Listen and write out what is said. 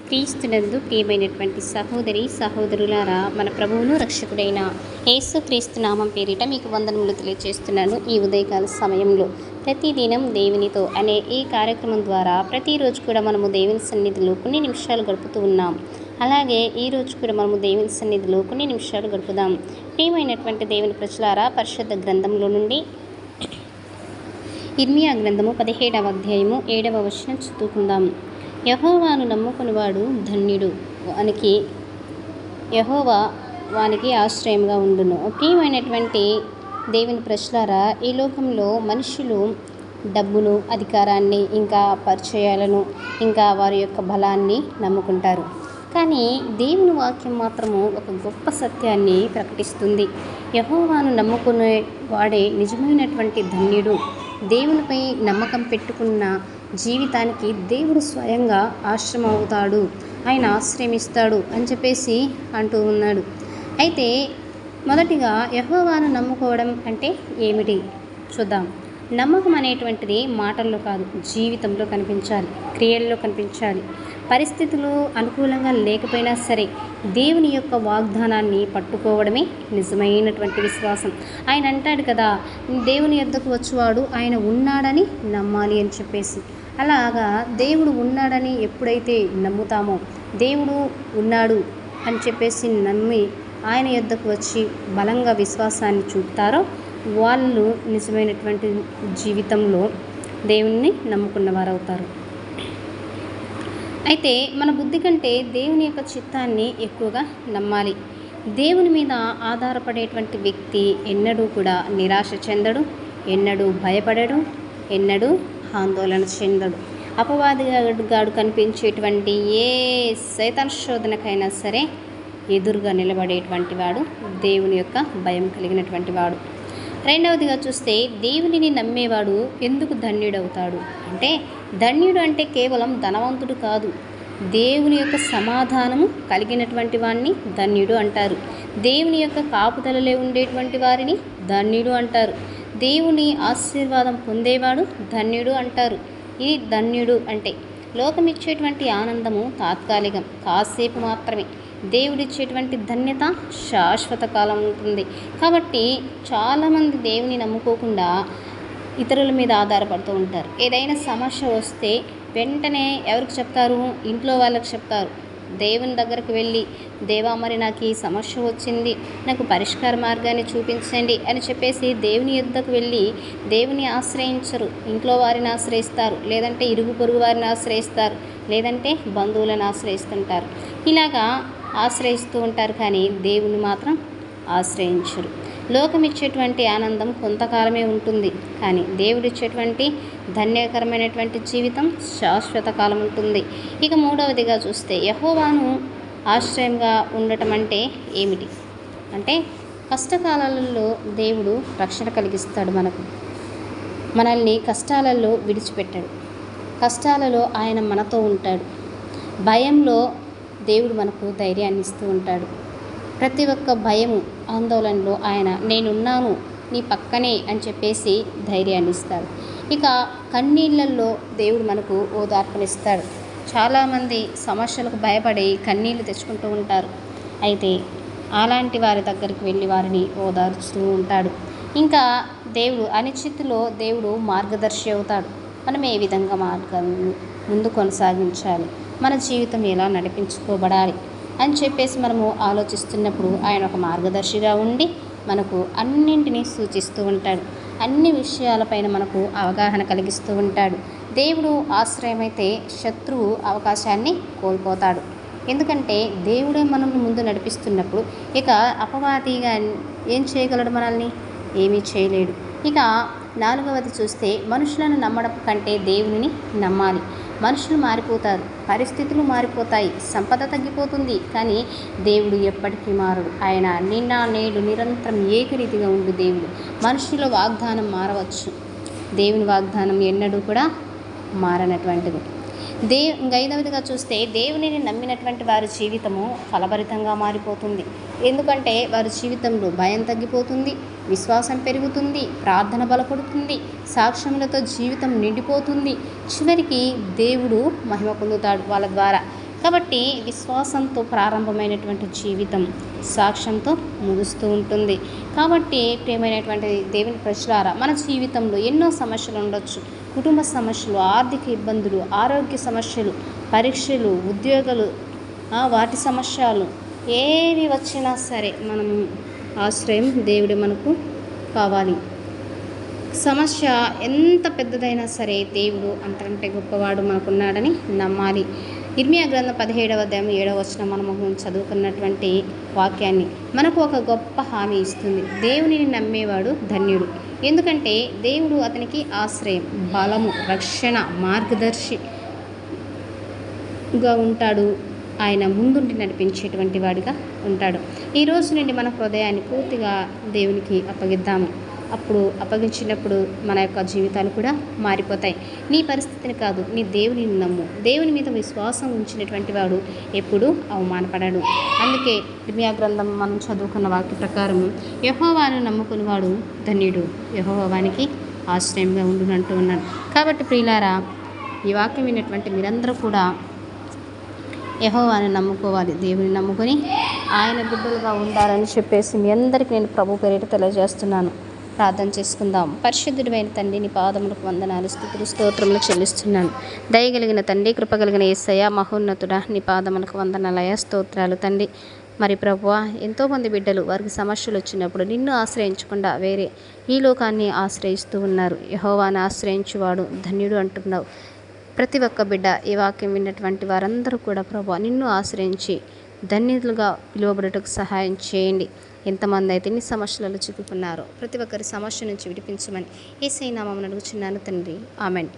క్రీస్తునందు ప్రియమైనటువంటి సహోదరి సహోదరులారా, మన ప్రభువును రక్షకుడైన యేసుక్రీస్తు నామం పేరిట మీకు వందనములు తెలియజేస్తున్నాను. ఈ ఉదయకాల సమయంలో ప్రతిదినం దేవునితో అనే ఈ కార్యక్రమం ద్వారా ప్రతిరోజు కూడా మనము దేవుని సన్నిధిలో కొన్ని నిమిషాలు గడుపుతూ ఉన్నాం. అలాగే ఈరోజు కూడా మనము దేవుని సన్నిధిలో కొన్ని నిమిషాలు గడుపుదాం. ప్రియమైనటువంటి దేవుని ప్రజలారా, పరిశుద్ధ గ్రంథంలో నుండి ఇర్మియా గ్రంథము 17వ అధ్యాయము 7వ వచనం చదువుకుందాం. యెహోవాను నమ్ముకునివాడు ధన్యుడు, యెహోవా వానికి ఆశ్రయంగా ఉండును. ప్రియమైనటువంటి దేవుని ప్రజలారా, ఈ లోకంలో మనుషులు డబ్బును, అధికారాన్ని, ఇంకా పరిచయాలను, ఇంకా వారి యొక్క బలాన్ని నమ్ముకుంటారు. కానీ దేవుని వాక్యం మాత్రము ఒక గొప్ప సత్యాన్ని ప్రకటిస్తుంది. యెహోవాను నమ్ముకునే వాడే నిజమైనటువంటి ధన్యుడు. దేవునిపై నమ్మకం పెట్టుకున్న జీవితానికి దేవుడు స్వయంగా ఆశ్రమం అవుతాడు, ఆయన ఆశ్రయమిస్తాడు అని చెప్పేసి అంటూ ఉన్నాడు. అయితే మొదటిగా యెహోవాను నమ్ముకోవడం అంటే ఏమిటి చూద్దాం. నమ్మకం అనేటువంటిది మాటల్లో కాదు, జీవితంలో కనిపించాలి, క్రియల్లో కనిపించాలి. పరిస్థితులు అనుకూలంగా లేకపోయినా సరే దేవుని యొక్క వాగ్దానాన్ని పట్టుకోవడమే నిజమైనటువంటి విశ్వాసం. ఆయన అంటాడు కదా, దేవుని యొద్దకు వచ్చేవాడు ఆయన ఉన్నాడని నమ్మాలి అని చెప్పేసి. అలాగా దేవుడు ఉన్నాడని ఎప్పుడైతే నమ్ముతామో, దేవుడు ఉన్నాడు అని చెప్పేసి నమ్మి ఆయన యొద్దకు వచ్చి బలంగా విశ్వాసాన్ని చూపుతారో వాళ్ళు నిజమైనటువంటి జీవితంలో దేవుణ్ణి నమ్ముకున్నవారు అవుతారు. అయితే మన బుద్ధి కంటే దేవుని యొక్క చిత్తాన్ని ఎక్కువగా నమ్మాలి. దేవుని మీద ఆధారపడేటువంటి వ్యక్తి ఎన్నడూ కూడా నిరాశ చెందడు, ఎన్నడూ భయపడడు, ఎన్నడూ ఆందోళన చెందడు. అపవాదిగాడు కనిపించేటువంటి ఏ సైతాన్ శోధనకైనా సరే ఎదురుగా నిలబడేటువంటి వాడు దేవుని యొక్క భయం కలిగినటువంటి వాడు. రెండవదిగా చూస్తే, దేవునిని నమ్మేవాడు ఎందుకు ధన్యుడవుతాడు అంటే, ధన్యుడు అంటే కేవలం ధనవంతుడు కాదు, దేవుని యొక్క సమాధానము కలిగినటువంటి వాడిని ధన్యుడు అంటారు. దేవుని యొక్క కాపుదలలో ఉండేటువంటి వారిని ధన్యుడు అంటారు. దేవుని ఆశీర్వాదం పొందేవాడు ధన్యుడు అంటారు. ఇది ధన్యుడు అంటే లోకమిచ్చేటువంటి ఆనందము తాత్కాలికం, కాసేపు మాత్రమే. దేవుడిచ్చేటువంటి ధన్యత శాశ్వత కాలం ఉంటుంది. కాబట్టి చాలామంది దేవుని నమ్ముకోకుండా ఇతరుల మీద ఆధారపడుతూ ఉంటారు. ఏదైనా సమస్య వస్తే వెంటనే ఎవరికి చెప్తారు? ఇంట్లో వాళ్ళకి చెప్తారు. దేవుని దగ్గరికి వెళ్ళి, దేవా మరి నాకు ఈ సమస్య వచ్చింది, నాకు పరిష్కార మార్గాన్ని చూపించండి అని చెప్పేసి దేవుని యొద్దకు వెళ్ళి దేవుని ఆశ్రయించరు. ఇంట్లో వారిని ఆశ్రయిస్తారు, లేదంటే ఇరుగు పొరుగు వారిని ఆశ్రయిస్తారు, లేదంటే బంధువులను ఆశ్రయిస్తుంటారు. ఇలాగా ఆశ్రయిస్తూ ఉంటారు, కానీ దేవుని మాత్రం ఆశ్రయించరు. లోకం ఇచ్చేటువంటి ఆనందం కొంతకాలమే ఉంటుంది, కానీ దేవుడిచ్చేటువంటి ధన్యకరమైనటువంటి జీవితం శాశ్వత కాలం ఉంటుంది. ఇక మూడవదిగా చూస్తే, యెహోవాను ఆశ్రయంగా ఉండటం అంటే ఏమిటి అంటే, కష్టకాలాలలో దేవుడు రక్షణ కలిగిస్తాడు. మనల్ని కష్టాలలో విడిచిపెట్టాడు. కష్టాలలో ఆయన మనతో ఉంటాడు. భయంలో దేవుడు మనకు ధైర్యాన్ని ఇస్తూ ఉంటాడు. ప్రతి ఒక్క భయము, ఆందోళనలో ఆయన నేనున్నాను, నీ పక్కనే అని చెప్పేసి ధైర్యాన్ని ఇస్తాడు. ఇక కన్నీళ్ళల్లో దేవుడు మనకు ఓదార్పునిస్తాడు. చాలామంది సమస్యలకు భయపడి కన్నీళ్లు తెచ్చుకుంటూ ఉంటారు. అయితే అలాంటి వారి దగ్గరికి వెళ్ళి వారిని ఓదార్చుతూ ఉంటాడు. ఇంకా దేవుడు అనిశ్చితిలో దేవుడు మార్గదర్శి అవుతాడు. మనం ఏ విధంగా మార్గాన్ని ముందు కొనసాగించాలి, మన జీవితం ఎలా నడిపించుకోబడాలి అని చెప్పేసి మనము ఆలోచిస్తున్నప్పుడు ఆయన ఒక మార్గదర్శిగా ఉండి మనకు అన్నింటినీ సూచిస్తూ ఉంటాడు. అన్ని విషయాలపైన మనకు అవగాహన కలిగిస్తూ ఉంటాడు. దేవుడు ఆశ్రయమైతే శత్రువు అవకాశాన్ని కోల్పోతాడు. ఎందుకంటే దేవుడే మనల్ని ముందు నడిపిస్తున్నప్పుడు ఇక అపవాదిగా ఏం చేయగలడు? మనల్ని ఏమీ చేయలేడు. ఇక నాలుగవది చూస్తే, మనుషులను నమ్మడం కంటే దేవునిని నమ్మాలి. మనుషులు మారిపోతారు, పరిస్థితులు మారిపోతాయి, సంపద తగ్గిపోతుంది, కానీ దేవుడు ఎప్పటికీ మారడు. ఆయన నిన్న నేడు నిరంతరం ఏకరీతిగా ఉండు దేవుడు. మనుషుల వాగ్దానం మారవచ్చు, దేవుని వాగ్దానం ఎన్నడూ కూడా మారనటువంటిది. ఇంకా ఐదవదిగా చూస్తే దేవునిని నమ్మినటువంటి వారి జీవితము ఫలభరితంగా మారిపోతుంది. ఎందుకంటే వారి జీవితంలో భయం తగ్గిపోతుంది, విశ్వాసం పెరుగుతుంది, ప్రార్థన బలపడుతుంది, సాక్ష్యములతో జీవితం నిండిపోతుంది. చివరికి దేవుడు మహిమ పొందుతాడు వాళ్ళ ద్వారా. కాబట్టి విశ్వాసంతో ప్రారంభమైనటువంటి జీవితం సాక్ష్యంతో ముగుస్తూ ఉంటుంది. కాబట్టి ప్రియమైనటువంటి దేవుని ప్రజలారా, మన జీవితంలో ఎన్నో సమస్యలు ఉండొచ్చు. కుటుంబ సమస్యలు, ఆర్థిక ఇబ్బందులు, ఆరోగ్య సమస్యలు, పరీక్షలు, ఉద్యోగాలు, వాటి సమస్యలు ఏవి వచ్చినా సరే మనం ఆశ్రయం దేవుడు మనకు కావాలి. సమస్య ఎంత పెద్దదైనా సరే దేవుడు అంతకంటే గొప్పవాడు మనకున్నాడని నమ్మాలి. ఇర్మియా గ్రంథం 17వ అధ్యాయం 7వ వచనం మనము చదువుకున్నటువంటి వాక్యాన్ని మనకు ఒక గొప్ప హామీ ఇస్తుంది. దేవునిని నమ్మేవాడు ధన్యుడు, ఎందుకంటే దేవుడు అతనికి ఆశ్రయం, బలము, రక్షణ, మార్గదర్శిగా ఉంటాడు. ఆయన ముందుండి నడిపించేటువంటి వాడిగా ఉంటాడు. ఈ రోజు నుండి మన హృదయాన్ని పూర్తిగా దేవునికి అప్పగిద్దాము. అప్పుడు అప్పగించినప్పుడు మన యొక్క జీవితాలు కూడా మారిపోతాయి. నీ పరిస్థితిని కాదు, నీ దేవునిని నమ్ము. దేవుని మీద విశ్వాసం ఉంచినటువంటి వాడు ఎప్పుడూ అవమానపడాడు. అందుకే ఇర్మియా గ్రంథం మనం చదువుకున్న వాక్య ప్రకారం యెహోవాను నమ్ముకునేవాడు ధన్యుడు, యెహోవా వానికి ఆశ్రయంగా ఉండునంటూ ఉన్నాడు. కాబట్టి ప్రియులారా, ఈ వాక్యం విన్నటువంటి మీరందరూ కూడా యెహోవాను నమ్ముకోవాలి. దేవుని నమ్ముకొని ఆయన బిడ్డలుగా ఉండాలని చెప్పేసి మీ అందరికీ నేను ప్రభు పేరిట తెలియజేస్తున్నాను. ప్రార్థన చేసుకుందాం. పరిశుద్ధుడైన తండ్రి, నీ పాదములకు వందనాలు, స్తుతులు, స్తోత్రములు చెల్లిస్తున్నాను. దయగలిగిన తండ్రి, కృపగలిగిన యేసయ్య, మహోన్నతుడా, నీ పాదములకు వందనాలయ, స్తోత్రాలు తండ్రి. మరి ప్రభువా, ఎంతోమంది బిడ్డలు వారికి సమస్యలు వచ్చినప్పుడు నిన్ను ఆశ్రయించకుండా వేరే ఈ లోకాన్ని ఆశ్రయిస్తూ ఉన్నారు. యెహోవాను ఆశ్రయించువాడు ధన్యుడు అంటున్నావు. ప్రతి ఒక్క బిడ్డ ఈ వాక్యం విన్నటువంటి వారందరూ కూడా ప్రభువా నిన్ను ఆశ్రయించి ధన్యులుగా పిలువబడుటకు సహాయం చేయండి. ఎంతమంది అయితే ఎన్ని సమస్యలలో చిక్కుకున్నారో ప్రతి ఒక్కరి సమస్య నుంచి విడిపించమని యేసయ్య నామమున అడుగుచున్నాను తండ్రి. ఆమెన్.